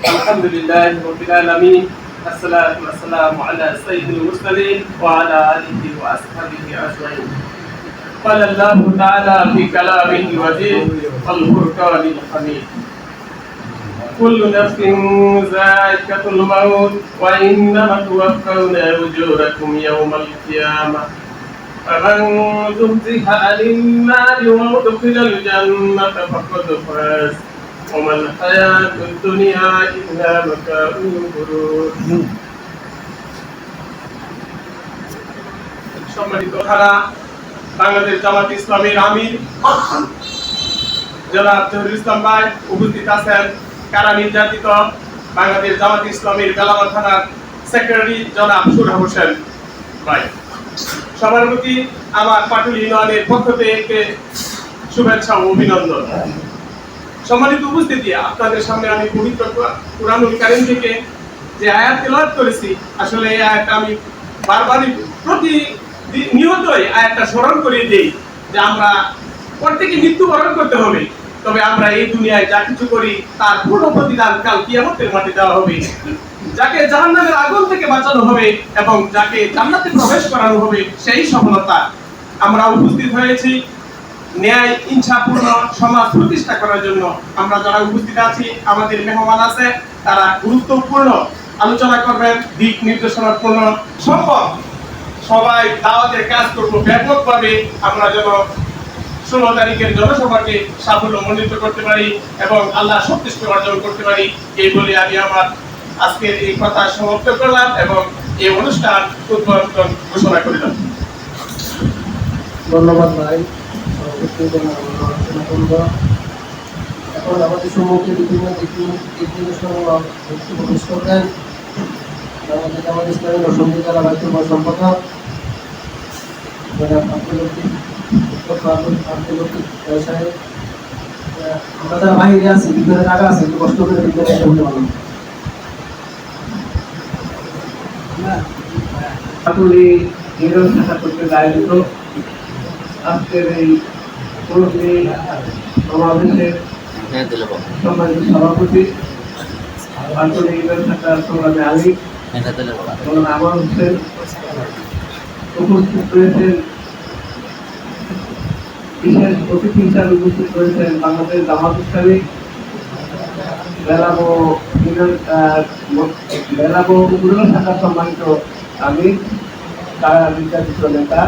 আলহামদুলিল্লাহ রাব্বিল আলামিন আসসালাতু ওয়াসসালামু আলা সাইয়্যিদিল মুরসালিন ওয়া আলা আলিহি ওয়া আসহাবিহি আজমাইন قال الله تعالى في كلامه الوجيز والفرقان الحميد كل نفس ذائقة الموت وإنما توفون أجوركم يوم القيامة فمن زحزح عن النار وأدخل الجنة فقد فاز وما الحياة الدنيا إلا متاع الغرور সম্মানিত খারা বাংলাদেশ জামাত ইসলামীর আমির জনাব জহিরুল ইসলাম ভাই উপস্থিত আছেন, কারা নির্যাতিত বাংলাদেশ জামাত ইসলামীর বেলামা থানার সেক্রেটারি জনাব সুরা হোসেন ভাই, সবার প্রতি আমার পাটুলি ইউনিয়নের পক্ষ থেকে শুভেচ্ছা ও অভিনন্দন। সম্মানিত উপস্থিতি, আপনাদের সামনে আমি পবিত্র কুরআনুল কারীম থেকে যে আয়াত তেলাওয়াত করেছি, আসলে এই আয়াতটা আমি বারবারই নিয়তই আয়াতটা স্মরণ করিয়ে দিই যে আমরা প্রত্যেকে মৃত্যুবরণ করতে হবে, তবে আমরা এই দুনিয়ায় যা কিছু করি তার পূর্ণ প্রতিদান কাল কিয়ামতের মাঠে দেওয়া হবে। যাকে জাহান্নামের আগুন থেকে বাঁচানো হবে এবং যাকে জান্নাতে প্রবেশ করানো হবে সেই সফলতা। আমরা উপস্থিত হয়েছি ন্যায় ইনসাফপূর্ণ সমাজ প্রতিষ্ঠা করার জন্য। আমরা যারা উপস্থিত আছি, আমাদের মেহমান আছে, তারা গুরুত্বপূর্ণ আলোচনা করবেন, দিক নির্দেশনাপূর্ণ সম্ভব সবাই দাওয়াতের কাজ করবো ব্যাপকভাবে, আমরা যেন 16 তারিখের জনসভাকে সাফল্যমণ্ডিত করতে পারি এবং আল্লাহ সন্তুষ্টি অর্জন করতে পারি। এই বলে আমি আমার আজকের এই কথা সমাপ্ত করলাম এবং এই অনুষ্ঠান উদ্বোধন ঘোষণা করলাম। ধন্যবাদ ভাই। এখন আমাদের সম্মুখে বিভিন্ন প্রবেশ করবেন আমাদের জামাত ইসলামের অসংখ্য জেলা ভারতীয় সম্পাদক আমরা যারা বাইরে আছি, ভিতরে জায়গা আছে, একটু কষ্ট করে ভিতরে এসে বলতে পারলাম আয়োজিত আজকের এই সমাবেশের সম্মানিত সভাপতি আলী আমার হোসেন উপস্থিত রয়েছেন, বিশেষ অতিথি হিসাবে উপস্থিত রয়েছেন বাংলাদেশ জামাত ইসলামী বেলাবো উপজেলা শাখার সম্মানিত আমির, তারা নির্যাতিত নেতা